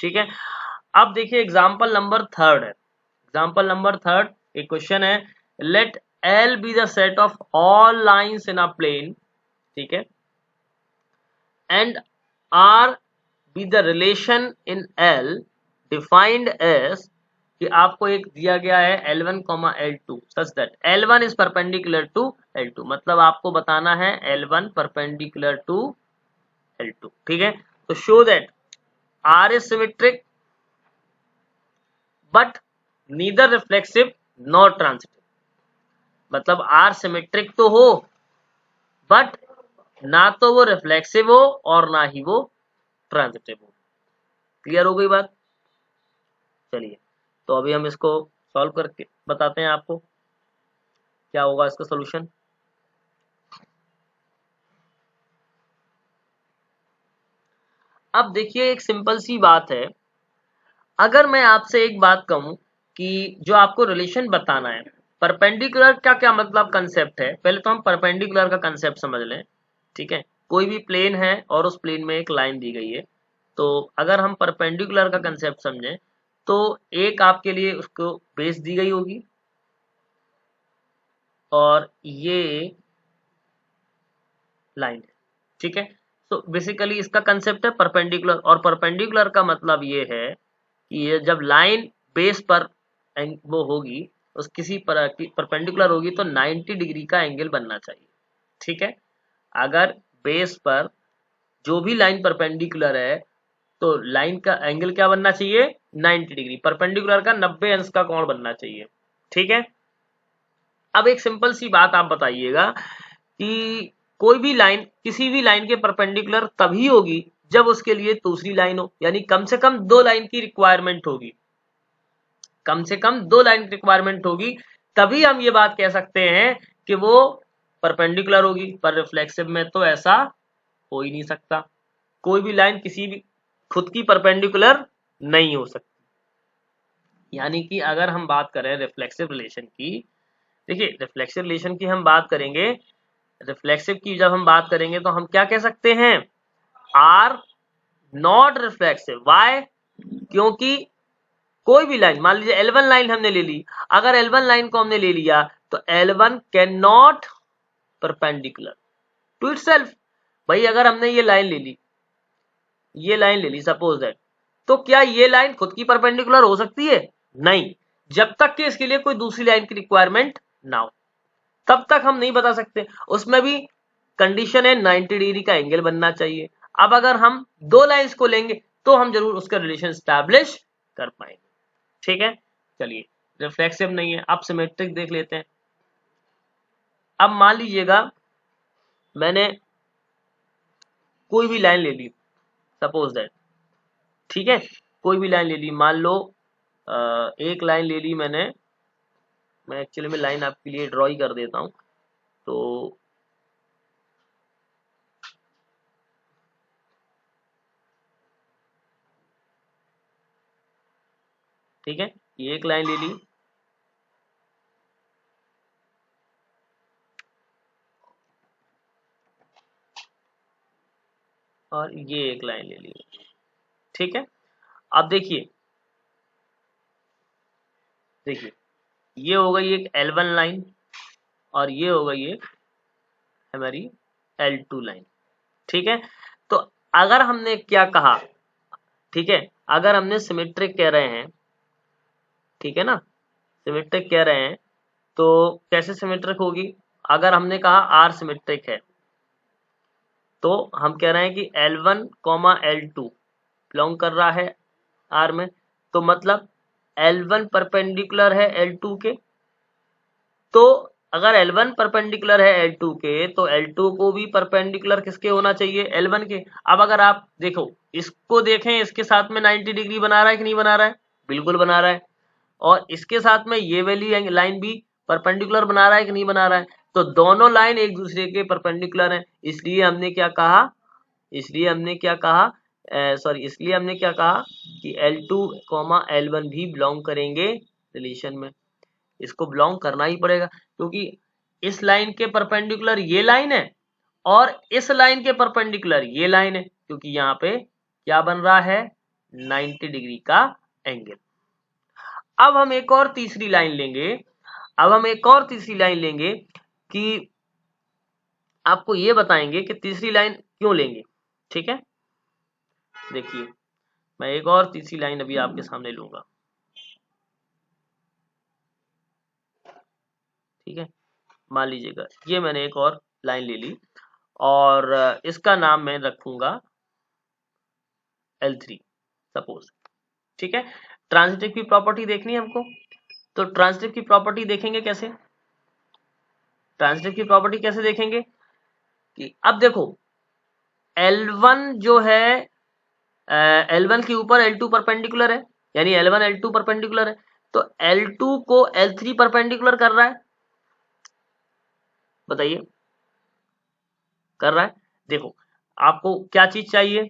ठीक है। अब देखिए एग्जाम्पल नंबर थर्ड है। एग्जाम्पल नंबर थर्ड एक क्वेश्चन है, let L be the set of all lines in a plane, ठीक है, and R be the relation in L defined as, कि आपको एक दिया गया है L1, L2 such that L1 is perpendicular to L2, मतलब आपको बताना है L1 परपेंडिकुलर टू L2, ठीक है। तो show that R is symmetric but neither reflexive not transitive, मतलब R सिमेट्रिक तो हो बट ना तो वो रिफ्लेक्सिव हो और ना ही वो ट्रांसिटिव हो। क्लियर हो गई बात? चलिए तो अभी हम इसको सॉल्व करके बताते हैं आपको क्या होगा इसका सॉल्यूशन। अब देखिए एक सिंपल सी बात है, अगर मैं आपसे एक बात कहूं कि जो आपको रिलेशन बताना है, परपेंडिकुलर का क्या मतलब कंसेप्ट है, पहले तो हम परपेंडिकुलर का कंसेप्ट समझ लें, ठीक है। कोई भी प्लेन है और उस प्लेन में एक लाइन दी गई है, तो अगर हम परपेंडिकुलर का कंसेप्ट समझें तो एक आपके लिए उसको बेस दी गई होगी और ये लाइन है, ठीक है। तो बेसिकली इसका कंसेप्ट है परपेंडिकुलर, और परपेंडिकुलर का मतलब ये है कि ये जब लाइन बेस पर वो होगी, उस किसी पर परपेंडिकुलर होगी तो 90 डिग्री का एंगल बनना चाहिए, ठीक है। अगर बेस पर जो भी लाइन परपेंडिकुलर है तो लाइन का एंगल क्या बनना चाहिए, 90 डिग्री, परपेंडिकुलर का 90 अंश का कोण बनना चाहिए, ठीक है। अब एक सिंपल सी बात आप बताइएगा कि कोई भी लाइन किसी भी लाइन के परपेंडिकुलर तभी होगी जब उसके लिए दूसरी लाइन हो, यानी कम से कम दो लाइन की रिक्वायरमेंट होगी, कम से कम दो लाइन की रिक्वायरमेंट होगी, तभी हम ये बात कह सकते हैं कि वो परपेंडिकुलर होगी। पर रिफ्लेक्सिव में तो ऐसा हो ही नहीं सकता, कोई भी लाइन किसी भी खुद की परपेंडिकुलर नहीं हो सकती। यानी कि अगर हम बात करें रिफ्लेक्सिव रिलेशन की, देखिए रिफ्लेक्सिव रिलेशन की हम बात करेंगे, रिफ्लेक्सिव की जब हम बात करेंगे तो हम क्या कह सकते हैं, आर नॉट रिफ्लेक्सिव। वाई? क्योंकि कोई भी लाइन, मान लीजिए L1 लाइन हमने ले ली, अगर L1 लाइन को हमने ले लिया तो L1 can not perpendicular to itself. भाई अगर हमने ये लाइन ले ली, ये लाइन ले ली सपोज दैट, तो क्या ये लाइन खुद की परपेंडिकुलर हो सकती है? नहीं, जब तक कि इसके लिए कोई दूसरी लाइन की रिक्वायरमेंट ना हो तब तक हम नहीं बता सकते। उसमें भी कंडीशन है 90 डिग्री का एंगल बनना चाहिए। अब अगर हम दो लाइंस को लेंगे तो हम जरूर उसका रिलेशन स्टैब्लिश कर पाएंगे, ठीक है। चलिए रिफ्लेक्सिव नहीं है, अब सिमेट्रिक देख लेते हैं। अब मान लीजिएगा मैंने कोई भी लाइन ले ली सपोज दैट, ठीक है, कोई भी लाइन ले ली, मान लो एक लाइन ले ली मैंने, मैं एक्चुअली में लाइन आपके लिए ड्रॉ ही कर देता हूं। तो ठीक है, ये एक लाइन ले ली, और ये एक लाइन ले ली, ठीक है। अब देखिए, देखिए ये हो गई एक L1 लाइन और ये हो गई एक हमारी L2 लाइन, ठीक है। तो अगर हमने क्या कहा, ठीक है, अगर हमने सिमेट्रिक कह रहे हैं, ठीक है ना, सिमेट्रिक कह रहे हैं तो कैसे सिमेट्रिक होगी, अगर हमने कहा आर सिमेट्रिक है तो हम कह रहे हैं कि L1, L2 बिलोंग कर रहा है आर में, तो मतलब L1 परपेंडिकुलर है L2 के, तो अगर L1 परपेंडिकुलर है L2 के तो L2 को भी परपेंडिकुलर किसके होना चाहिए, L1 के। अब अगर आप देखो इसको देखें, इसके साथ में 90 डिग्री बना रहा है कि नहीं बना रहा है, बिल्कुल बना रहा है, और इसके साथ में ये वाली लाइन भी परपेंडिकुलर बना रहा है कि नहीं बना रहा है, तो दोनों लाइन एक दूसरे के परपेंडिकुलर हैं, इसलिए हमने क्या कहा, इसलिए हमने क्या कहा, इसलिए हमने क्या कहा कि L2, L1 भी बिलोंग करेंगे रिलेशन में। इसको बिलोंग करना ही पड़ेगा क्योंकि इस लाइन के परपेंडिकुलर ये लाइन है और इस लाइन के परपेंडिकुलर ये लाइन है, क्योंकि यहाँ पे क्या बन रहा है, 90 डिग्री का एंगल। अब हम एक और तीसरी लाइन लेंगे कि आपको ये बताएंगे कि तीसरी लाइन क्यों लेंगे। ठीक है, देखिए मैं एक और तीसरी लाइन अभी आपके सामने लूंगा। ठीक है, मान लीजिएगा ये मैंने एक और लाइन ले ली और इसका नाम मैं रखूंगा L3 सपोज। ठीक है, ट्रांजिटिव की प्रॉपर्टी देखनी है हमको, तो ट्रांजिटिव की प्रॉपर्टी देखेंगे कैसे। ट्रांजिटिव की प्रॉपर्टी कैसे देखेंगे कि अब देखो L1 जो है L1 के ऊपर L2 परपेंडिकुलर है, यानी L1 L2 परपेंडिकुलर है, तो L2 को L3 परपेंडिकुलर कर रहा है, बताइए कर रहा है। देखो आपको क्या चीज चाहिए,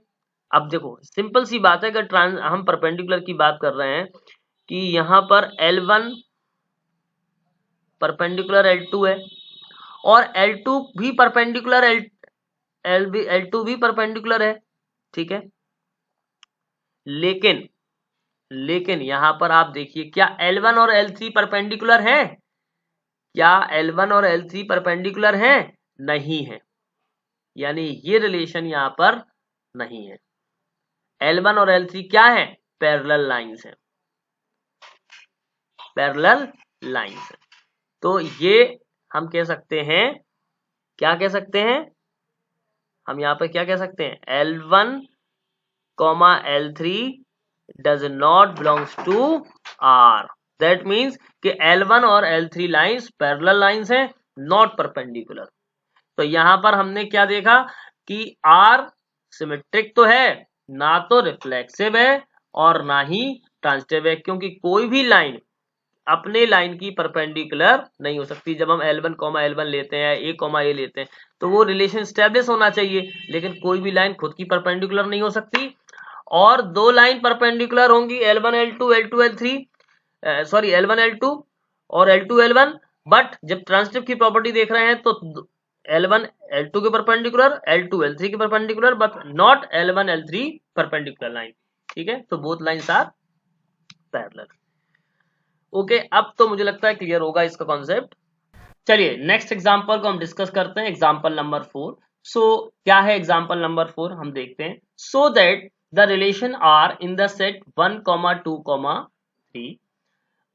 अब देखो सिंपल सी बात है, अगर हम परपेंडिकुलर की बात कर रहे हैं कि यहाँ पर L1 परपेंडिकुलर L2 है और L2 भी परपेंडिकुलर L2 भी परपेंडिकुलर है। ठीक है, लेकिन यहां पर आप देखिए क्या L1 और L3 परपेंडिकुलर है, क्या L1 और L3 परपेंडिकुलर है, नहीं है, यानी ये रिलेशन यहां पर नहीं है। L1 और L3 क्या है, पैरेलल लाइंस है, पैरेलल लाइंस है। तो ये हम कह सकते हैं, क्या कह सकते हैं, हम यहाँ पर क्या कह सकते हैं, L1, L3 does not belongs to R. That means कि L1 और L3 लाइंस पैरेलल लाइंस हैं, नॉट परपेंडिकुलर। तो यहां पर हमने क्या देखा कि R सिमेट्रिक तो है, ना तो रिफ्लेक्सिव है और ना ही ट्रांजिटिव है, क्योंकि कोई भी लाइन अपने लाइन की परपेंडिकुलर नहीं हो सकती। जब हम L1, L1 लेते हैं, A, लेते हैं, तो वो रिलेशन स्टेब्लिश होना चाहिए, लेकिन कोई भी लाइन खुद की परपेंडिकुलर नहीं हो सकती। और दो लाइन परपेंडिकुलर होंगी, L1 L2 L2 L3 sorry L1 L2 और L2 L1, बट जब ट्रांजिटिव की प्रॉपर्टी देख रहे हैं तो L1 L2 के परपेंडिकुलर, L2 L3 के perpendicular, but not L1 L3 perpendicular line. ठीक है, तो both lines are parallel. Okay, अब तो मुझे लगता है क्लियर होगा इसका कॉन्सेप्ट। चलिए नेक्स्ट एग्जांपल को हम डिस्कस करते हैं, एग्जांपल नंबर 4। सो क्या है एग्जांपल नंबर 4, हम देखते हैं। So that the relation R in the set 1, 2, 3,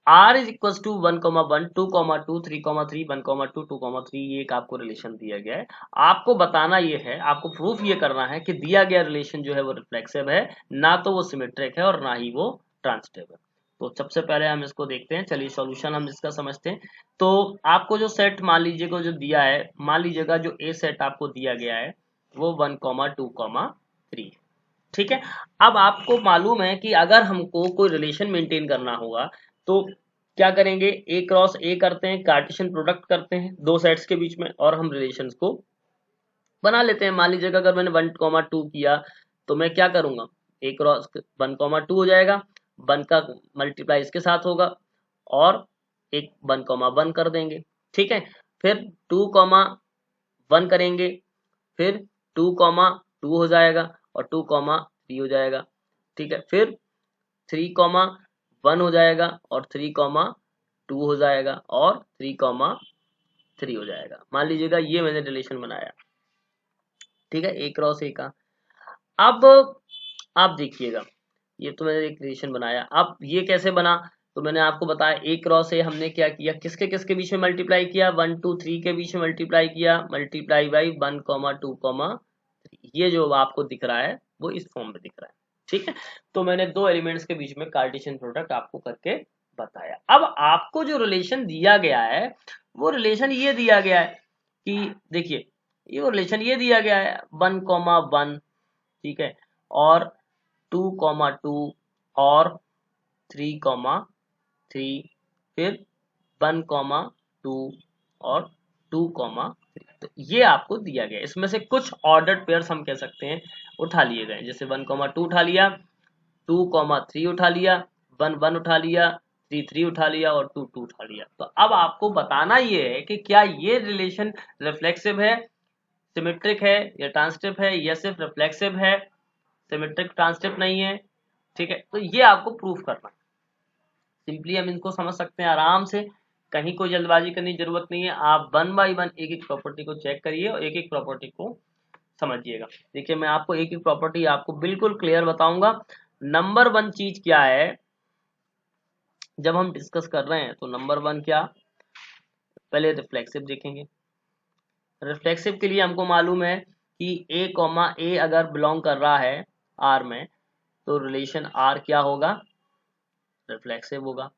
R is equals to 1, 1, 2, 2, 3, 3, 1, 2, 2, 3, ये एक आपको रिलेशन दिया गया है। आपको बताना ये है, आपको प्रूफ ये करना है कि दिया गया रिलेशन जो है वो रिफ्लेक्सिव है, ना तो वो सिमेट्रिक है और ना ही वो ट्रांजिटिव है। तो सबसे पहले हम इसको देखते हैं, चलिए सॉल्यूशन हम इसका समझते हैं। तो आपको जो सेट मान लीजिएगा जो दिया है, मान लीजिएगा जो ए सेट आपको दिया गया है वो 1, 2, 3। ठीक है, अब आपको मालूम है कि अगर हमको कोई रिलेशन मेंटेन करना होगा तो क्या करेंगे, ए क्रॉस ए करते हैं, कार्टेशियन प्रोडक्ट करते हैं दो सेट्स के बीच में और हम रिलेशंस को बना लेते हैं। मान लीजिएगा अगर मैंने 1, 2 किया तो मैं क्या करूंगा, ए क्रॉस 1, 2 हो जाएगा, 1 का मल्टीप्लाई इसके साथ होगा और एक 1, 1 कर देंगे। ठीक है, फिर 2, 1 करेंगे, फिर 2, 2 हो जाएगा और 2, 3 हो जाएगा। ठीक है, फिर 3, 1 हो जाएगा और 3, 2 हो जाएगा और 3, 3 हो जाएगा। मान लीजिएगा ये मैंने रिलेशन बनाया। ठीक है, ए क्रॉस ए का। अब आप देखिएगा, ये तो मैंने एक रिलेशन बनाया। अब ये कैसे बना, तो मैंने आपको बताया ए क्रॉस ए हमने क्या किया, किसके किसके बीच में मल्टीप्लाई किया, 1, 2, 3 के बीच में मल्टीप्लाई किया, मल्टीप्लाई बाई 1, 2, 3। ये जो आपको दिख रहा है वो इस फॉर्म में दिख रहा है। ठीक है, तो मैंने दो एलिमेंट्स के बीच में कार्टेशियन प्रोडक्ट आपको करके बताया। अब आपको जो रिलेशन दिया गया है वो रिलेशन ये दिया गया है कि देखिए ये रिलेशन ये दिया गया है 1, 1, ठीक है, और 2, 2 और 3, 3, फिर 1, 2 और 2, 3। तो ये आपको दिया गया है। इसमें से कुछ ऑर्डर्ड पेयर्स हम कह सकते हैं उठा लिए गए, जैसे 1, 2 उठा लिया, 2, 3 उठा लिया, 1, 1 उठा लिया, 3, 3 उठा लिया और 2, 2 उठा लिया। तो अब आपको बताना ये है कि क्या ये रिलेशन रिफ्लेक्सिव है, सिमेट्रिक है या ट्रांजिटिव है, या सिर्फ रिफ्लेक्सिव है, सिमेट्रिक ट्रांजिटिव नहीं है, ठीक है, तो ये आपको प्रूफ करना है। सिंपली हम इनको समझ सकते हैं आराम से, कहीं कोई जल्दबाजी करने की जरूरत नहीं है। आप वन बाई वन एक एक प्रॉपर्टी को चेक करिए और एक एक प्रॉपर्टी को समझिएगा। देखिए मैं आपको एक एक प्रॉपर्टी आपको बिल्कुल क्लियर बताऊंगा। नंबर वन चीज क्या है जब हम डिस्कस कर रहे हैं, तो नंबर वन क्या, पहले रिफ्लेक्सिव देखेंगे। रिफ्लेक्सिव के लिए हमको मालूम है कि ए कॉमा ए अगर बिलोंग कर रहा है आर में, तो रिलेशन आर क्या होगा, रिफ्लेक्सिव होगा।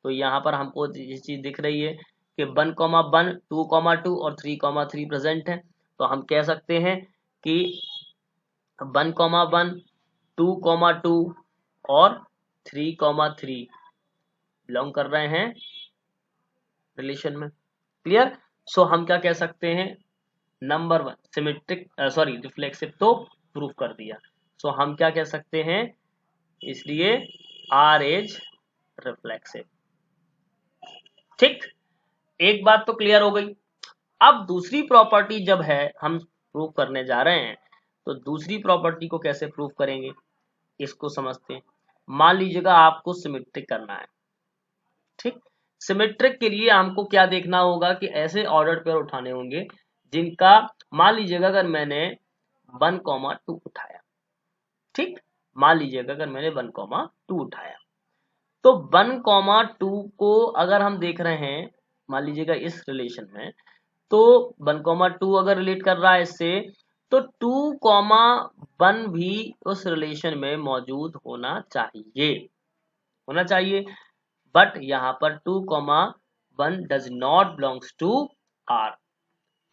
तो यहाँ पर हमको ये चीज दिख रही है कि 1,1, 2,2 और 3,3 प्रेजेंट है। तो हम कह सकते हैं कि 1,1, 2,2 और 3,3 बिलोंग कर रहे हैं रिलेशन में। क्लियर। सो हम क्या कह सकते हैं, number one symmetric, sorry reflexive तो प्रूफ कर दिया। सो हम क्या कह सकते हैं, इसलिए आर इज रिफ्लेक्सिव। ठीक, एक बात तो क्लियर हो गई। अब दूसरी प्रॉपर्टी जब है हम प्रूव करने जा रहे हैं, तो दूसरी प्रॉपर्टी को कैसे प्रूव करेंगे इसको समझते हैं। मान लीजिएगा आपको सिमेट्रिक करना है। ठीक, सिमेट्रिक के लिए हमको क्या देखना होगा कि ऐसे ऑर्डर पेयर उठाने होंगे जिनका, मान लीजिएगा अगर मैंने 1,2 उठाया, ठीक, मान लीजिएगा अगर मैंने 1,2 उठाया, तो 1,2 को अगर हम देख रहे हैं, मान लीजिएगा इस रिलेशन में, तो 1,2 अगर रिलेट कर रहा है इससे, तो 2,1 भी उस रिलेशन में मौजूद होना चाहिए। बट यहाँ पर 2,1 does not belongs to R,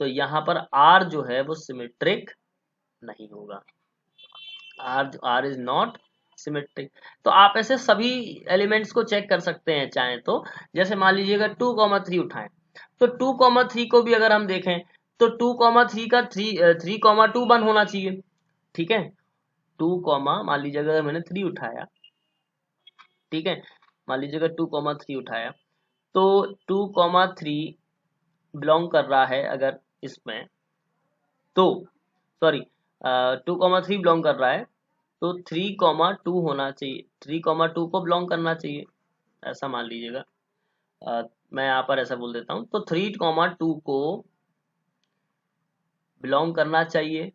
तो यहाँ पर आर जो है वो सिमेट्रिक नहीं होगा। R is not symmetric. तो आप ऐसे सभी एलिमेंट्स को चेक कर सकते हैं चाहे तो। जैसे मान लीजिएगा 2,3 उठाएं, तो 2,3 को भी अगर हम देखें, तो 2,3 का 3,2 1 होना चाहिए। ठीक है, मान लीजिएगा अगर मैंने 3 उठाया, ठीक है, मान लीजिएगा 2,3 उठाया, तो 2,3 बिलोंग कर रहा है अगर इसमें, तो सॉरी 2,3 बिलोंग कर रहा है, तो 3,2 होना चाहिए, 3,2 को बिलोंग करना चाहिए, ऐसा मान लीजिएगा। मैं यहाँ पर ऐसा बोल देता हूँ, तो 3,2 को बिलोंग करना चाहिए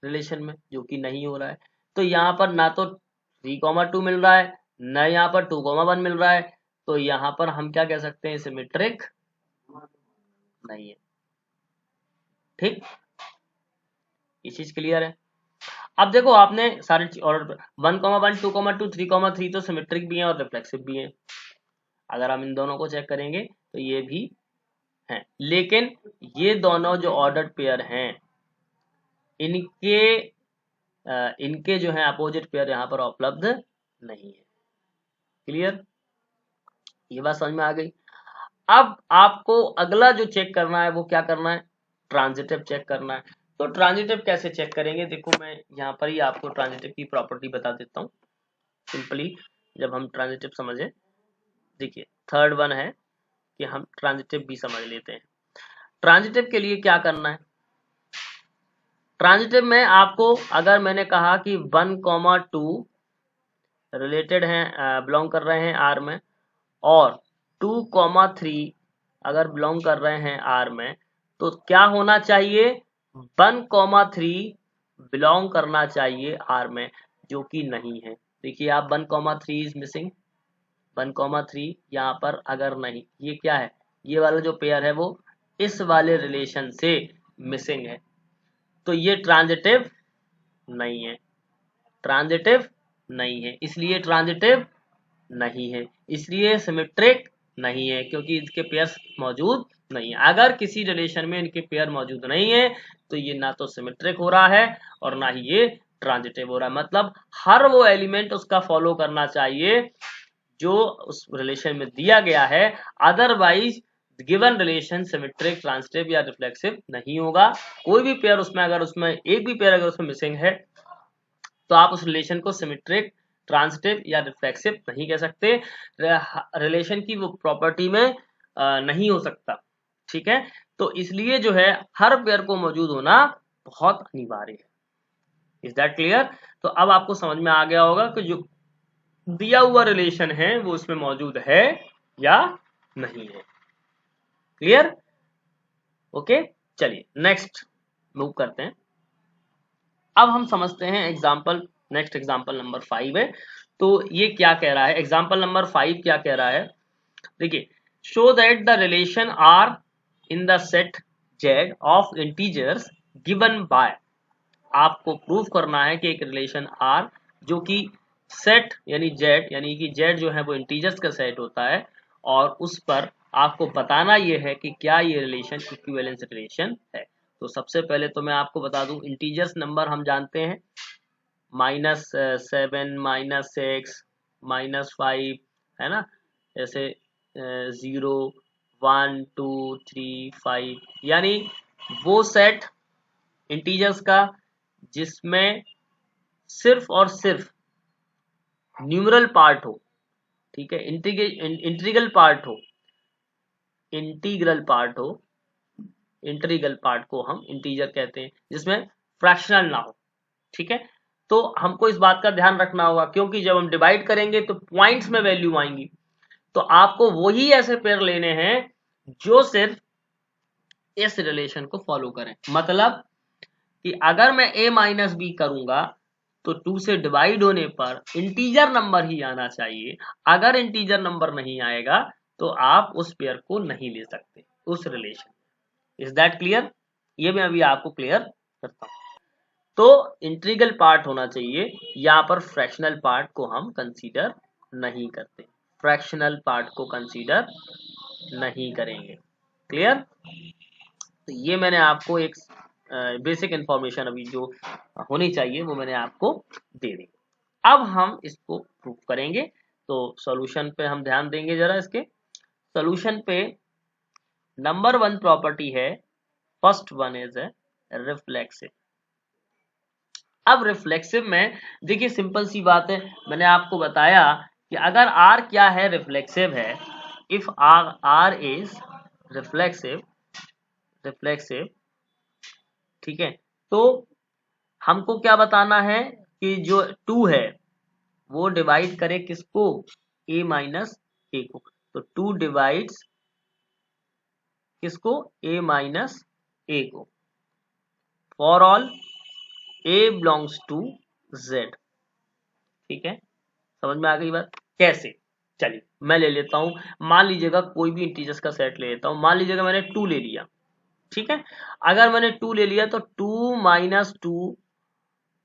रिलेशन में, जो कि नहीं हो रहा है। तो यहाँ पर ना तो 3,2 मिल रहा है, न यहाँ पर 2,1 मिल रहा है, तो यहाँ पर हम क्या कह सकते हैं, सिमेट्रिक नहीं है। ठीक, ये चीज क्लियर है। अब देखो आपने सारे ऑर्डर 1,1, 2,2, 3,3 तो सिमेट्रिक भी हैं और रिफ्लेक्सिव भी हैं। अगर हम इन दोनों को चेक करेंगे तो ये भी हैं, लेकिन ये दोनों जो ऑर्डर्ड पेयर हैं, इनके इनके जो है अपोजिट पेयर यहाँ पर उपलब्ध नहीं है। क्लियर, ये बात समझ में आ गई। अब आपको अगला जो चेक करना है वो क्या करना है, ट्रांजिटिव चेक करना है। तो ट्रांजिटिव कैसे चेक करेंगे, देखो मैं यहाँ पर ही आपको ट्रांजिटिव की प्रॉपर्टी बता देता हूँ सिंपली, जब हम ट्रांजिटिव समझे। देखिए थर्ड वन है कि हम ट्रांजिटिव भी समझ लेते हैं। ट्रांजिटिव के लिए क्या करना है, ट्रांजिटिव में आपको अगर मैंने कहा कि 1,2 रिलेटेड हैं, बिलोंग कर रहे हैं आर में, और 2,3 अगर बिलोंग कर रहे हैं आर में, तो क्या होना चाहिए, 1,3 बिलोंग करना चाहिए आर में, जो कि नहीं है। देखिए आप 1,3 इज मिसिंग, 1,3 यहाँ पर अगर नहीं, ये क्या है, ये वाला जो पेयर है वो इस वाले रिलेशन से मिसिंग है, तो ये ट्रांजिटिव नहीं है, ट्रांजिटिव नहीं है, इसलिए ट्रांजिटिव नहीं है, इसलिए सिमेट्रिक नहीं है, क्योंकि इसके पेयर्स मौजूद नहीं है। अगर किसी रिलेशन में इनके पेयर मौजूद नहीं है, तो ये ना तो सिमेट्रिक हो रहा है और ना ही ये ट्रांजिटिव हो रहा है। मतलब हर वो एलिमेंट उसका फॉलो करना चाहिए जो उस रिलेशन में दिया गया है, otherwise given relation symmetric, transitive या रिफ्लेक्सिव नहीं होगा। कोई भी पेयर उसमें अगर उसमें एक भी पेयर अगर उसमें मिसिंग है, तो आप उस रिलेशन को सिमेट्रिक, ट्रांजिटिव या रिफ्लेक्सिव नहीं कह सकते, रिलेशन की वो प्रॉपर्टी में नहीं हो सकता। ठीक है, तो इसलिए जो है हर पेयर को मौजूद होना बहुत अनिवार्य है। Is that clear. तो अब आपको समझ में आ गया होगा कि जो दिया हुआ रिलेशन है वो उसमें मौजूद है या नहीं है। क्लियर? ओके, चलिए नेक्स्ट मूव करते हैं। अब हम समझते हैं एग्जाम्पल, नेक्स्ट एग्जाम्पल नंबर 5 है। तो ये क्या कह रहा है, एग्जाम्पल नंबर 5 क्या कह रहा है, देखिए, show that the relation R in the set Z of integers given by, आपको प्रूव करना है कि एक रिलेशन आर जो कि सेट यानी जेड, यानी कि जेड जो है वो इंटीजर्स का सेट होता है, और उस पर आपको बताना ये है कि क्या ये रिलेशन इक्विवेलेंस रिलेशन है। तो सबसे पहले तो मैं आपको बता दूं, इंटीजर्स नंबर हम जानते हैं, -7, -6, -5, है ना, ऐसे 0, 1, 2, 3, 5, यानी वो सेट इंटीजर्स का जिसमें सिर्फ और सिर्फ न्यूमरल पार्ट हो, ठीक है, इंटीग्रल पार्ट हो, इंटीग्रल पार्ट हो, इंटीग्रल पार्ट को हम इंटीजर कहते हैं, जिसमें फ्रैक्शनल ना हो, ठीक है। तो हमको इस बात का ध्यान रखना होगा, क्योंकि जब हम डिवाइड करेंगे तो पॉइंट्स में वैल्यू आएंगी, तो आपको वही ऐसे पेयर लेने हैं जो सिर्फ इस रिलेशन को फॉलो करें। मतलब कि अगर मैं a माइनस बी करूंगा तो 2 से डिवाइड होने पर इंटीजर नंबर ही आना चाहिए। अगर इंटीजर नंबर नहीं आएगा तो आप उस पेयर को नहीं ले सकते उस रिलेशन। Is that clear? ये मैं अभी आपको क्लियर करता हूं। तो इंटीग्रल पार्ट होना चाहिए, यहाँ पर फ्रैक्शनल पार्ट को हम कंसीडर नहीं करते, फ्रैक्शनल पार्ट को कंसीडर नहीं करेंगे। क्लियर? तो ये मैंने आपको एक बेसिक इंफॉर्मेशन अभी जो होनी चाहिए वो मैंने आपको दे दी। अब हम इसको प्रूव करेंगे, तो सॉल्यूशन पे हम ध्यान देंगे जरा। इसके सॉल्यूशन पे नंबर 1 प्रॉपर्टी है, फर्स्ट वन इज रिफ्लेक्सिव। अब रिफ्लेक्सिव में देखिए सिंपल सी बात है, मैंने आपको बताया कि अगर R क्या है, रिफ्लेक्सिव है। इफ R इज रिफ्लेक्सिव, ठीक है, तो हमको क्या बताना है कि जो 2 है वो डिवाइड करे किसको, a माइनस ए को। तो 2 डिवाइड्स किसको, a माइनस ए को, for all a belongs to z। ठीक है, समझ में आ गई बात? कैसे? चलिए मैं ले लेता हूं, मान लीजिएगा कोई भी इंटीजर्स का सेट ले लेता हूं, मान लीजिएगा मैंने 2 ले लिया, ठीक है। अगर मैंने 2 ले लिया तो 2 माइनस 2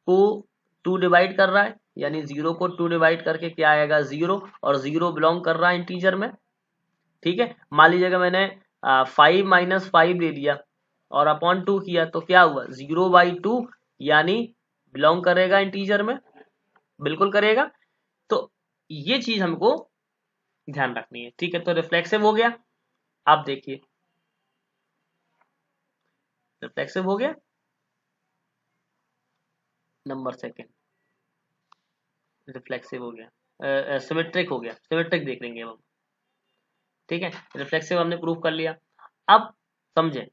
को 2 डिवाइड कर रहा है, यानी 0 को 2 डिवाइड करके क्या आएगा, 0, और 0 बिलोंग कर रहा है इंटीजर में, ठीक है। मान लीजिएगा मैंने 5 माइनस 5 ले लिया और अपॉन 2 किया, तो क्या हुआ, 0/2, यानी बिलोंग करेगा इंटीजर में, बिल्कुल करेगा। तो ये चीज हमको ध्यान रखनी है, ठीक है। तो रिफ्लेक्सिव हो गया। आप देखिए रिफ्लेक्सिव हो गया, नंबर सेकेंड रिफ्लेक्सिव हो गया, सिमेट्रिक हो गया, सिमेट्रिक देख लेंगे हम, ठीक है। रिफ्लेक्सिव हमने प्रूव कर लिया। अब समझें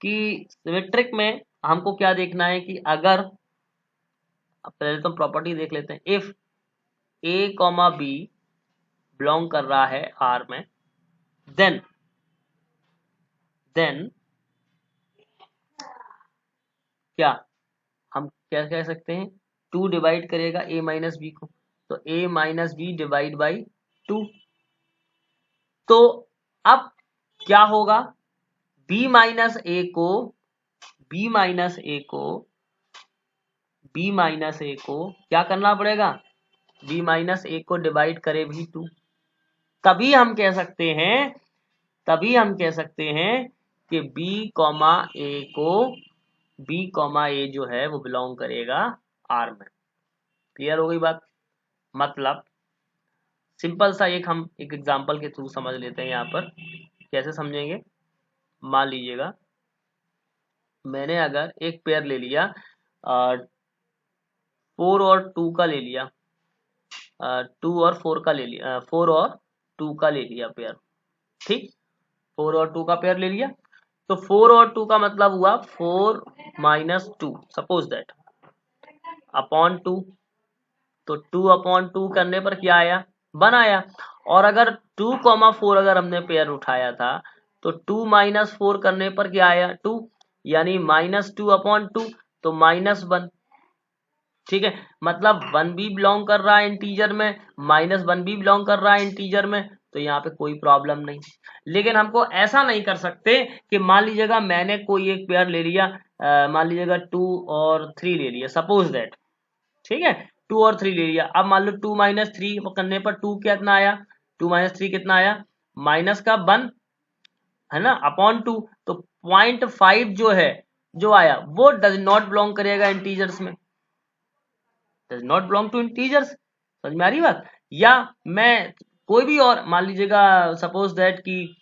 कि सिमेट्रिक में हमको क्या देखना है कि अगर, पहले तो प्रॉपर्टी देख लेते हैं, if a comma B belong कर रहा है R में, देन क्या हम क्या कह सकते हैं, 2 डिवाइड करेगा a माइनस बी को, तो a minus B divide by 2। तो अब क्या होगा, b माइनस ए को b माइनस ए को b माइनस ए को क्या करना पड़ेगा, b माइनस ए को डिवाइड करे भी 2। तभी हम कह सकते हैं, तभी हम कह सकते हैं कि b कॉमा ए को, b कॉमा ए जो है वो बिलोंग करेगा R में। क्लियर हो गई बात? मतलब सिंपल सा हम एक एग्जांपल के थ्रू समझ लेते हैं। यहाँ पर कैसे समझेंगे, मान लीजिएगा मैंने अगर एक पेयर ले लिया, 4 और 2 का ले लिया, 2 और 4 का ले लिया, 4 और 2 का ले लिया पेयर, ठीक, 4 और 2 का पेयर ले लिया। तो 4 और 2 का मतलब हुआ 4 माइनस 2, सपोज दैट, अपॉन 2, तो 2/2 करने पर क्या आया, 1 आया। और अगर 2,4 अगर हमने पेयर उठाया था तो 2 - 4 करने पर क्या आया, 2, यानी -2/2, तो -1। ठीक है, मतलब 1 भी बिलोंग कर रहा है इंटीजर में, -1 भी बिलोंग कर रहा है इंटीजर में, तो यहाँ पे कोई प्रॉब्लम नहीं। लेकिन हमको ऐसा नहीं कर सकते कि मान लीजिएगा मैंने कोई एक पेयर ले लिया, मान लीजिएगा 2 और 3 ले लिया, सपोज दैट, ठीक है, 2 और 3 ले लिया। अब मान लो 2 - 3 करने पर 2 कितना आया, 2 - 3 कितना आया, माइनस का 1, है ना, अपॉन 2, तो 0.5 जो है, जो आया वो डज नॉट बिलोंग करेगा इंटीजर्स में, does not belong to integers. समझ में आ रही बात? या मैं कोई भी और मान लीजिएगा, सपोज दैट कि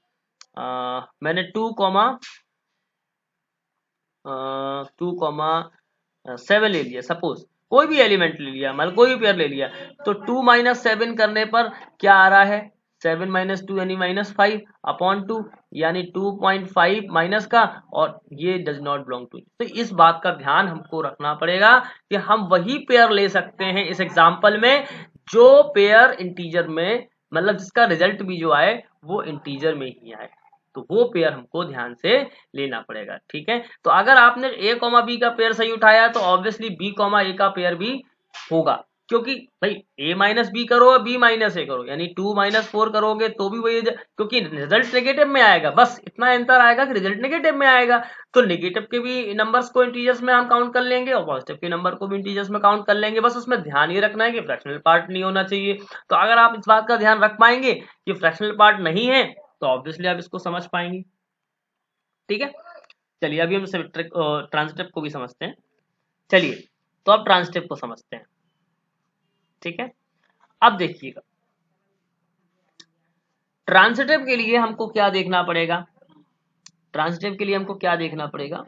मैंने 2,7 ले लिया, सपोज कोई भी एलिमेंट ले लिया, मतलब कोई भी पेयर ले लिया, तो 2 - 7 करने पर क्या आ रहा है, 7 - 2 यानी -5 अपॉन 2, यानी 2.5 माइनस का, और ये डज नॉट बिलोंग टू। तो इस बात का ध्यान हमको रखना पड़ेगा कि हम वही पेयर ले सकते हैं इस एग्जाम्पल में जो पेयर इंटीजर में, मतलब जिसका रिजल्ट भी जो आए वो इंटीजर में ही आए, तो वो पेयर हमको ध्यान से लेना पड़ेगा। ठीक है, तो अगर आपने a, b का पेयर सही उठाया तो ऑब्वियसली b, a का पेयर भी होगा, क्योंकि भाई a - b करो और b - a करो, यानी 2 - 4 करोगे तो भी वही, क्योंकि रिजल्ट नेगेटिव में आएगा, बस इतना अंतर आएगा कि रिजल्ट नेगेटिव में आएगा, तो नेगेटिव के भी नंबर्स को इंटीजर्स में हम काउंट कर लेंगे और पॉजिटिव के नंबर को भी इंटीजर्स में काउंट कर लेंगे। बस उसमें ध्यान ये रखना है कि फ्रैक्शनल पार्ट नहीं होना चाहिए। तो अगर आप इस बात का ध्यान रख पाएंगे कि फ्रैक्शनल पार्ट नहीं है, तो ऑब्वियसली आप इसको समझ पाएंगे। ठीक है, चलिए अभी हम ट्रांजिटिव को भी समझते हैं। चलिए, तो अब ट्रांजिटिव को समझते हैं। ठीक है, अब देखिएगा, ट्रांजिटिव के लिए हमको क्या देखना पड़ेगा, ट्रांजिटिव के लिए हमको क्या देखना पड़ेगा,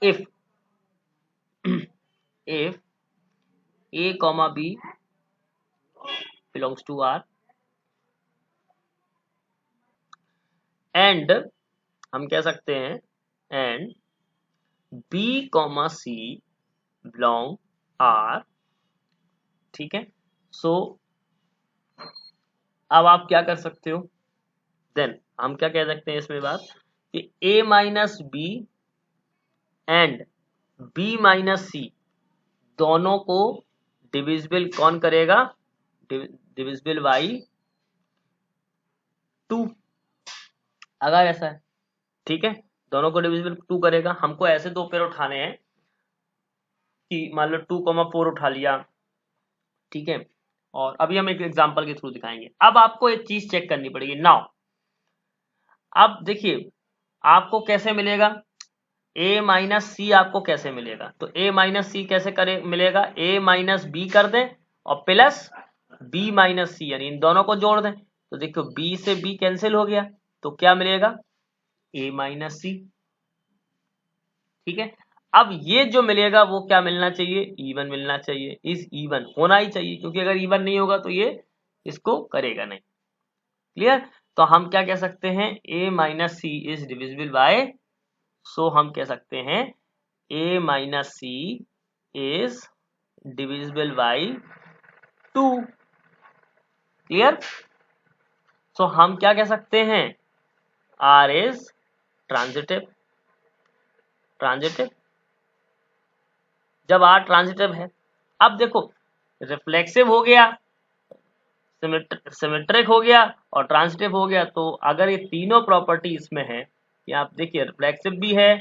if if a, b belongs to R and, हम कह सकते हैं and b, c belong R। ठीक है, सो अब आप क्या कर सकते हो, देन हम क्या कह सकते हैं इसमें बात कि a - b and b - c दोनों को डिविजिबल कौन करेगा, डिविजिबल बाई 2, अगर ऐसा है। ठीक है, दोनों को डिविजिबल 2 करेगा। हमको ऐसे दो पेयर उठाने हैं कि मान लो 2,4 उठा लिया, ठीक है, और अभी हम एक एग्जांपल के थ्रू दिखाएंगे। अब आपको एक चीज चेक करनी पड़ेगी नाउ। अब देखिए आपको कैसे मिलेगा a - c, आपको कैसे मिलेगा, तो a - c कैसे करे मिलेगा, a - b कर दें और प्लस b - c, यानी इन दोनों को जोड़ दें, तो देखो b से b कैंसिल हो गया, तो क्या मिलेगा a - c। ठीक है, अब ये जो मिलेगा वो क्या मिलना चाहिए, इवन मिलना चाहिए, इस इवन होना ही चाहिए, क्योंकि अगर इवन नहीं होगा तो ये इसको करेगा नहीं। क्लियर, तो हम क्या कह सकते हैं, a - c is divisible by, so हम कह सकते हैं a - c is divisible by 2। Clear, so हम क्या कह सकते हैं, r इज ट्रांजिटिव। ट्रांजिटिव, जब r ट्रांजिटिव है, अब देखो रिफ्लेक्सिव हो गया, सिमेट्रिक हो गया और ट्रांजिटिव हो गया, तो अगर ये तीनों प्रॉपर्टी इसमें है, ये आप देखिए रिफ्लेक्सिव भी है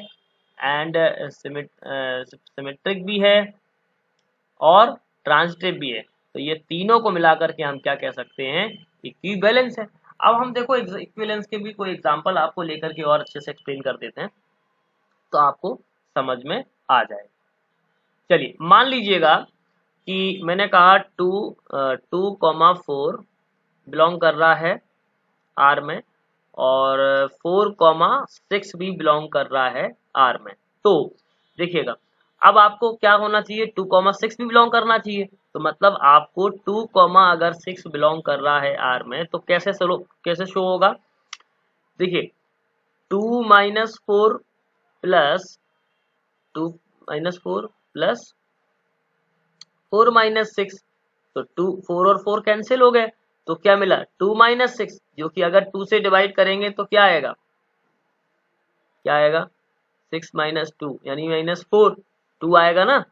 एंड सिमेट्रिक भी है और ट्रांजिटिव भी है, तो ये तीनों को मिलाकर के हम क्या कह सकते हैं, इक्विवेलेंस है। अब हम देखो इक्विवेलेंस के भी कोई एग्जांपल आपको लेकर के और अच्छे से एक्सप्लेन कर देते हैं, तो आपको समझ में आ जाए। चलिए मान लीजिएगा कि मैंने कहा 2,4 बिलोंग कर रहा है R में और 4,6 भी बिलोंग कर रहा है R में। तो देखिएगा अब आपको क्या होना चाहिए, 2,6 भी बिलोंग करना चाहिए, तो मतलब आपको 2, अगर 6 बिलोंग कर रहा है R में तो कैसे शो होगा, देखिए 2 - 4 प्लस 2 - 4 प्लस 4 माइनस 6, तो 2, 4 और 4 कैंसिल हो गए, तो क्या मिला 2 माइनस 6, जो कि अगर 2 से डिवाइड करेंगे तो क्या आएगा, 6 माइनस 2 यानी -4, 2 आएगा ना,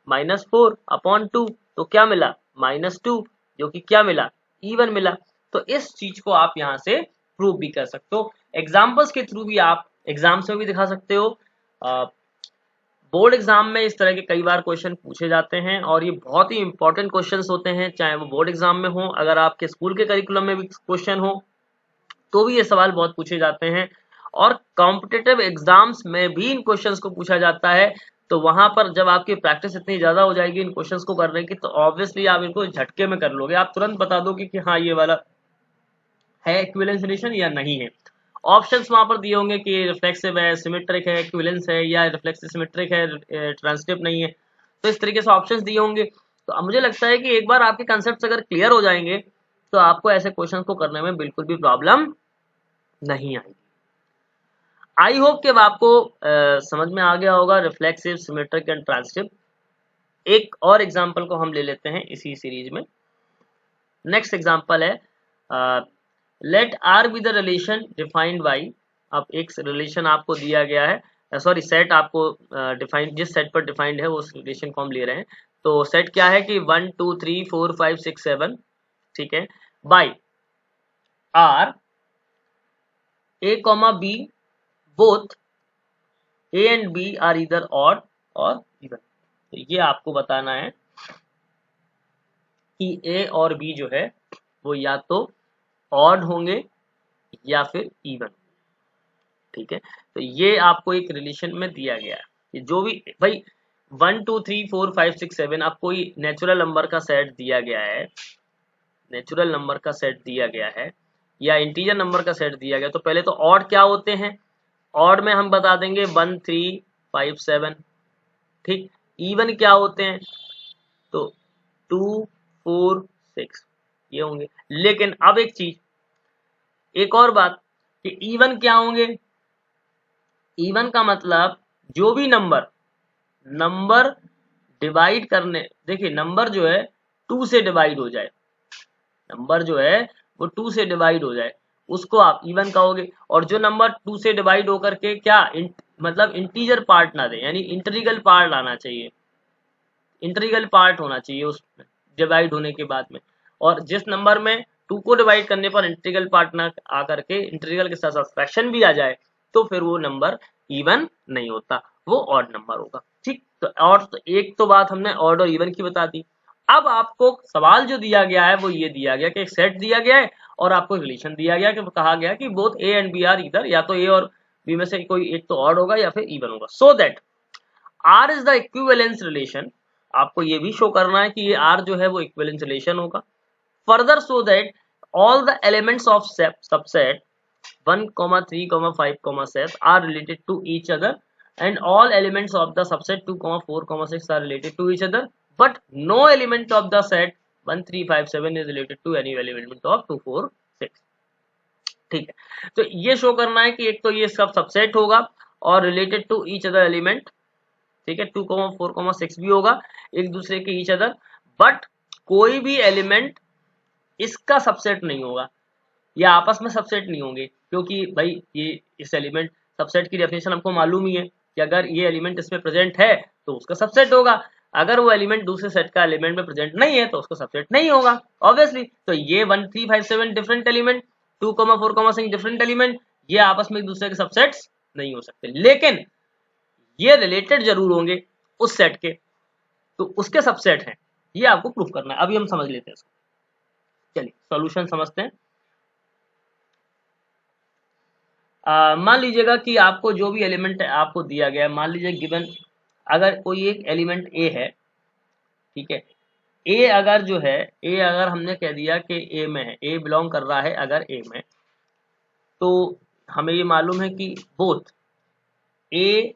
-4 अपॉन 2, तो क्या मिला -2, जो कि क्या मिला इवन मिला। तो इस चीज को आप यहाँ से प्रूव भी कर सकते हो, एग्जाम्पल्स के थ्रू भी आप एग्जाम्स में भी दिखा सकते हो। बोर्ड एग्जाम में इस तरह के कई बार क्वेश्चन पूछे जाते हैं और ये बहुत ही इंपॉर्टेंट क्वेश्चंस होते हैं, चाहे वो बोर्ड एग्जाम में हो, अगर आपके स्कूल के करिकुलम में भी क्वेश्चन हो तो भी ये सवाल बहुत पूछे जाते हैं, और कॉम्पिटिटिव एग्जाम्स में भी इन क्वेश्चंस को पूछा जाता है। तो वहां पर जब आपकी प्रैक्टिस इतनी ज्यादा हो जाएगी इन क्वेश्चंस को करने की, तो ऑब्वियसली आप इनको झटके में कर लोगे, आप तुरंत बता दोगे कि हाँ ये वाला है इक्विवेलेंस रिलेशन या नहीं है। ऑप्शंस वहां पर दिए होंगे कि रिफ्लेक्सिव है, सिमेट्रिक है, इक्विवेलेंस है, या रिफ्लेक्सिव सिमेट्रिक है, ट्रांसिटिव नहीं है। तो इस तरीके से ऑप्शंस दिए होंगे। तो मुझे लगता है कि एक बार आपके कंसेप्ट अगर क्लियर हो जाएंगे तो आपको ऐसे क्वेश्चन को करने में बिल्कुल भी प्रॉब्लम नहीं आएगी। आई होप कि अब आपको समझ में आ गया होगा रिफ्लेक्सिव, सिमेट्रिक एंड ट्रांसिटिव। एक और एग्जांपल को हम ले लेते हैं इसी सीरीज में। नेक्स्ट एग्जांपल है let R be the relation defined by. अब एक रिलेशन आपको दिया गया है, सॉरी सेट आपको डिफाइन, जिस सेट पर डिफाइंड है वो उस रिलेशन को हम ले रहे हैं। तो सेट क्या है कि 1 2 3 4 5 6 7, ठीक है, by R a comma b, both a and b are either odd or even. तो ये आपको बताना है कि ए और बी जो है वो या तो ऑड होंगे या फिर इवन, ठीक है। तो ये आपको एक रिलेशन में दिया गया है कि जो भी भाई 1 2 3 4 5 6 7 अब कोई नेचुरल नंबर का सेट दिया गया है, नेचुरल नंबर का सेट दिया गया है या इंटीजर नंबर का सेट दिया गया, तो पहले तो ऑड क्या होते हैं, ऑड में हम बता देंगे 1 3 5 7, ठीक। इवन क्या होते हैं, तो 2 4 6 ये होंगे। लेकिन अब एक चीज, एक और बात कि इवन क्या होंगे, इवन का मतलब जो भी नंबर डिवाइड करने, देखिए नंबर जो है 2 से डिवाइड हो जाए, नंबर जो है वो 2 से डिवाइड हो जाए उसको आप इवन कहोगे। और जो नंबर 2 से डिवाइड होकर के क्या मतलब इंटीजर पार्ट ना दे, यानी इंटीग्रल पार्ट आना चाहिए, इंटीग्रल पार्ट होना चाहिए उसमें डिवाइड होने के बाद में। और जिस नंबर में 2 को डिवाइड करने पर इंटीग्रल पार्ट ना आकर के इंटीग्रल के साथ साथ फ्रैक्शन भी आ जाए, तो फिर वो नंबर इवन नहीं होता, वो ऑड नंबर होगा, ठीक। तो और तो एक तो बात हमने ऑड और इवन की बता दी। अब आपको सवाल जो दिया गया है वो ये दिया गया कि एक सेट दिया गया है और आपको रिलेशन दिया गया कि कहा गया कि both a and b are either, या तो ए और बी में से कोई एक तो ऑड होगा या फिर इवन होगा, so that R is the equivalence relation. आपको ये भी शो करना है कि ये आर जो है वो इक्विवेलेंस रिलेशन होगा। Further so that all the elements of subset 1 3 5 7 are related to each other and all elements of the subset 2 4 6 are related to each other, but no element of the set 1 3 5 7 is related to any element of 2 4 6, ठीक है। तो ये show करना है कि एक तो ये सब सबसेट होगा और related to each other element, ठीक है, 2 4 6 भी होगा एक दूसरे के ईच अदर, बट कोई भी एलिमेंट इसका सबसेट नहीं होगा या आपस में सबसेट नहीं होंगे, क्योंकि भाई ये इस एलिमेंट, सबसेट की डेफिनेशन हमको मालूम ही है कि अगर ये एलिमेंट इसमें प्रेजेंट है तो उसका सबसेट होगा, अगर वो एलिमेंट दूसरे सेट का एलिमेंट में प्रेजेंट नहीं है तो उसका सबसेट नहीं होगा ऑब्वियसली। तो ये 1 3 5 7 डिफरेंट एलिमेंट, 2 4 6 डिफरेंट एलिमेंट, ये आपस में एक दूसरे के सबसेट्स नहीं हो सकते, लेकिन ये रिलेटेड जरूर होंगे उस सेट के, तो उसके सबसेट हैं, ये आपको प्रूफ करना है। अभी हम समझ लेते हैं इसको, चलिए सॉल्यूशन समझते हैं। मान लीजिएगा कि आपको जो भी एलिमेंट आपको दिया गया है, मान लीजिए गिवन अगर कोई एक एलिमेंट ए है, ठीक है, ए अगर जो है, ए अगर हमने कह दिया कि ए में है, ए बिलोंग कर रहा है अगर ए में, तो हमें ये मालूम है कि both a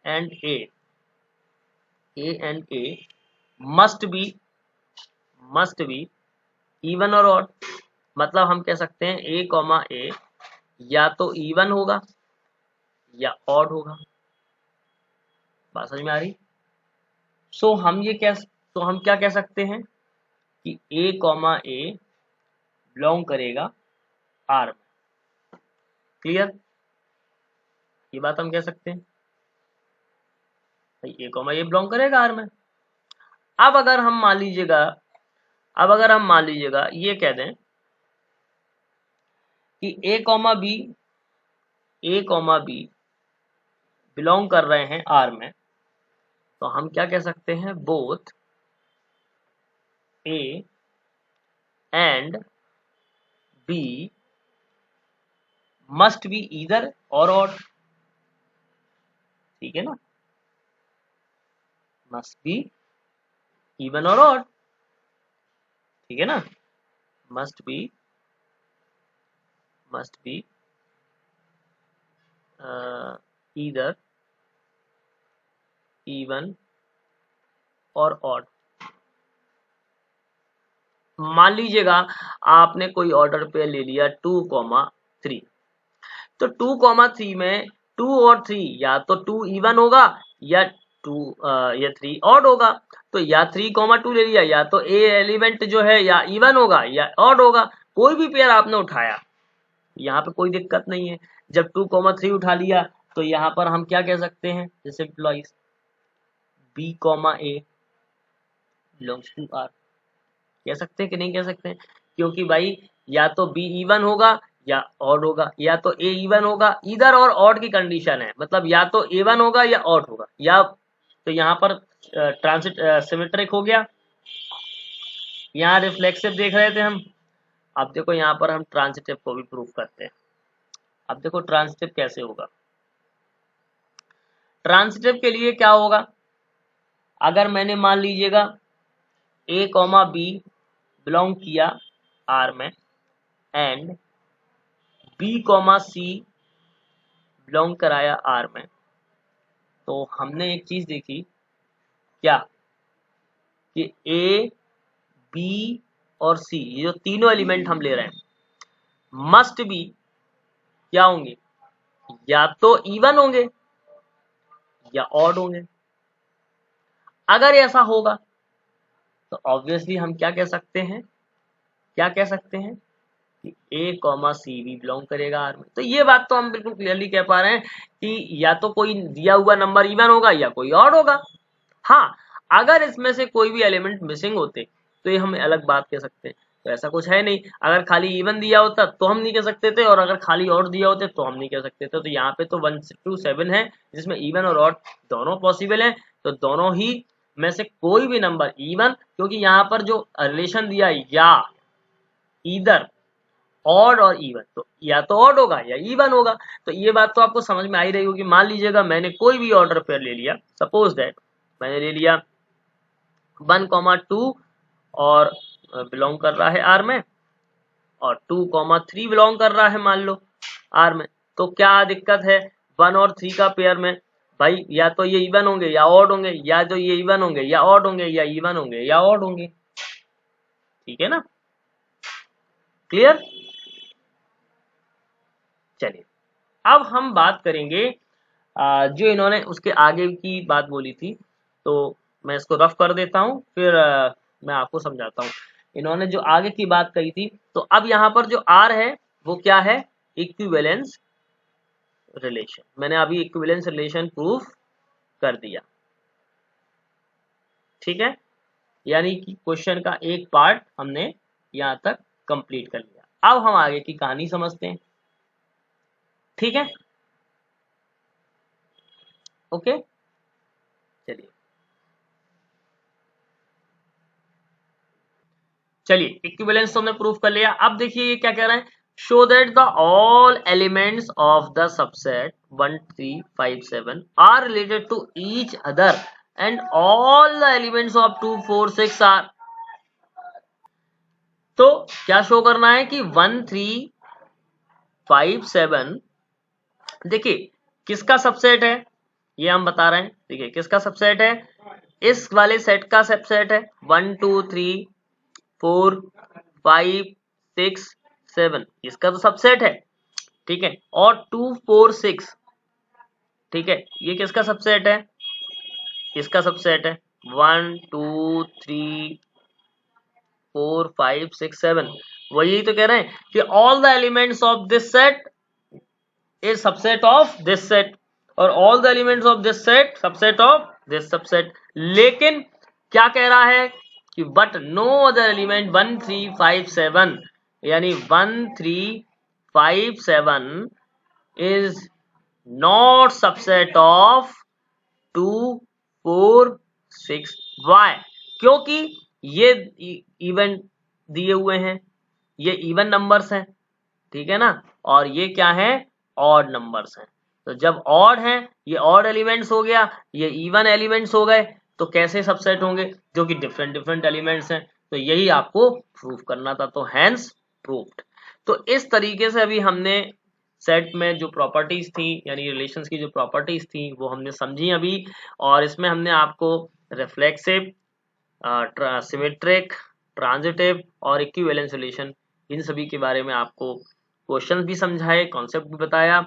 and A must be even or odd. मतलब हम कह सकते हैं ए कॉमा ए या तो इवन होगा या ऑड होगा, बात समझ में आ रही। सो हम ये तो हम क्या कह सकते हैं कि ए कॉमा ए बिलोंग करेगा आर में। क्लियर, ये बात हम कह सकते हैं भाई ए कॉमा ए बिलोंग करेगा आर में। अब अगर हम मान लीजिएगा, ये कह दें कि ए कॉमा बी बिलोंग कर रहे हैं आर में, तो हम क्या कह सकते हैं, both a and b must be either or odd. ठीक है ना, must be even or odd. ठीक है ना, must be either even or odd. मान लीजिएगा आपने कोई ऑर्डर पे ले लिया 2,3, तो 2,3 में 2 और 3 या तो 2 इवन होगा या 3 ऑड होगा। तो या 3,2 ले लिया, या तो ए एलिमेंट जो है या इवन होगा या ऑड होगा, कोई भी पेयर आपने उठाया, यहाँ पे कोई दिक्कत नहीं है। जब 2,3 उठा लिया तो यहाँ पर हम क्या कह सकते हैं, जैसे implies b comma a belongs to R, कह सकते हैं कि नहीं कह सकते हैं? क्योंकि भाई या तो बी इवन होगा या ऑड होगा, या तो ए इवन होगा, इधर और ऑड की कंडीशन है, मतलब या तो ए1 होगा या ऑड होगा, या तो यहाँ पर ट्रांसिट सिमेट्रिक हो गया। यहाँ रिफ्लेक्सिव देख रहे थे हम, अब देखो यहाँ पर हम ट्रांसिटिव को भी प्रूव करते हैं। अब देखो ट्रांसिटिव कैसे होगा। ट्रांसिटिव के लिए क्या होगा, अगर मैंने मान लीजिएगा ए कॉमा बी बिलोंग किया आर में and b comma c belong कराया आर में, तो हमने एक चीज देखी क्या, कि ए बी और सी, ये जो तीनों एलिमेंट हम ले रहे हैं मस्ट बी क्या होंगे, या तो इवन होंगे या ऑड होंगे। अगर ऐसा होगा तो ऑब्वियसली हम क्या कह सकते हैं, कि ए कॉमा सी भी बिलोंग करेगा आर में। तो ये बात तो हम बिल्कुल क्लियरली कह पा रहे हैं कि या तो कोई दिया हुआ नंबर इवन होगा या कोई ऑड होगा। हाँ, अगर इसमें से कोई भी एलिमेंट मिसिंग होते तो ये हम अलग बात कह सकते हैं, तो ऐसा कुछ है नहीं। अगर खाली इवन दिया होता तो हम नहीं कह सकते थे, और अगर खाली ऑड दिया होते तो हम नहीं कह सकते थे। तो यहाँ पे तो 1 to 7 है जिसमें इवन और ऑड दोनों पॉसिबल है, तो दोनों ही में से कोई भी नंबर इवन, क्योंकि यहाँ पर जो रिलेशन दिया या इधर ऑड और इवन, तो या तो ऑड होगा या इवन होगा। तो ये बात तो आपको समझ में आ ही रही होगी। मान लीजिएगा मैंने कोई भी ऑर्डर पेयर ले लिया, सपोज दैट मैंने ले लिया 1,2 और बिलोंग कर रहा है आर में, और 2,3 बिलोंग कर रहा है मान लो आर में, तो क्या दिक्कत है 1 और 3 का पेयर में, भाई या तो ये इवन होंगे या ऑड होंगे, या तो ये इवन होंगे या ऑड होंगे, या इवन होंगे या ऑड होंगे। ठीक है ना, क्लियर। चलिए अब हम बात करेंगे जो इन्होंने उसके आगे की बात बोली थी, तो मैं इसको रफ कर देता हूं, फिर मैं आपको समझाता हूं। इन्होंने जो आगे की बात कही थी, तो अब यहाँ पर जो आर है वो क्या है, इक्विवेलेंस रिलेशन। मैंने अभी इक्विवेलेंस रिलेशन प्रूफ कर दिया। ठीक है, यानी कि क्वेश्चन का एक पार्ट हमने यहाँ तक कंप्लीट कर लिया। अब हम आगे की कहानी समझते हैं। ठीक है, ओके, चलिए इक्विवेलेंस तो हमने प्रूफ कर लिया। अब देखिए ये क्या कह रहा है, show that the all elements of the subset 1 3 5 7 are related to each other and all the elements of 2 4 6 are. तो क्या शो करना है कि 1 3 5 7 देखिए किसका सबसेट है, ये हम बता रहे हैं। देखिए किसका सबसेट है, इस वाले सेट का सबसेट है 1 2 3 4 5 6 7, इसका तो सबसेट है। ठीक है, और 2 4 6, ठीक है, ये किसका सबसेट है, इसका सबसेट है। 1 2 3 4 5 6 7, वो यही तो कह रहे हैं कि all the elements of this set is subset of this set, और all the elements of this set subset of this subset. लेकिन क्या कह रहा है कि बट नो अदर एलिमेंट 1 3 5 7, यानी 1 3 5 7 is not subset of 2 4 6। why? क्योंकि ये इवन दिए हुए हैं, ये इवन नंबर्स हैं, ठीक है ना, और ये क्या है, ऑड नंबर्स हैं। तो जब ऑड है, ये ऑड एलिमेंट्स हो गया, ये इवन एलिमेंट्स हो गए, तो कैसे सबसेट होंगे, जो कि डिफरेंट डिफरेंट एलिमेंट्स हैं। तो यही आपको प्रूफ करना था, तो हैंस प्रूव्ड। तो इस तरीके से अभी हमने सेट में जो प्रॉपर्टीज थी, यानी रिलेशंस की जो प्रॉपर्टीज थी, वो हमने समझी अभी। और इसमें हमने आपको रिफ्लेक्सिव, सिमेट्रिक, ट्रांजिटिव और इक्विवेलेंस रिलेशन, इन सभी के बारे में आपको क्वेश्चन भी समझाए, कॉन्सेप्ट भी बताया।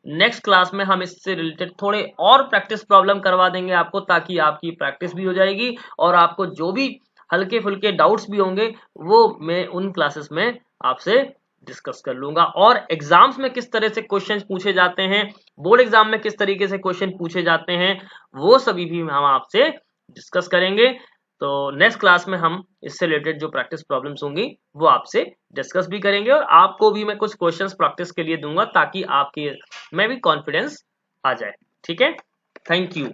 नेक्स्ट क्लास में हम इससे रिलेटेड थोड़े और प्रैक्टिस प्रॉब्लम करवा देंगे आपको, ताकि आपकी प्रैक्टिस भी हो जाएगी और आपको जो भी हल्के फुल्के डाउट्स भी होंगे वो मैं उन क्लासेस में आपसे डिस्कस कर लूंगा। और एग्जाम्स में किस तरह से क्वेश्चन पूछे जाते हैं, बोर्ड एग्जाम में किस तरीके से क्वेश्चन पूछे जाते हैं, वो सभी भी हम आपसे डिस्कस करेंगे। तो नेक्स्ट क्लास में हम इससे रिलेटेड जो प्रैक्टिस प्रॉब्लम्स होंगी वो आपसे डिस्कस भी करेंगे, और आपको भी मैं कुछ क्वेश्चंस प्रैक्टिस के लिए दूंगा, ताकि आपके में भी कॉन्फिडेंस आ जाए। ठीक है, थैंक यू।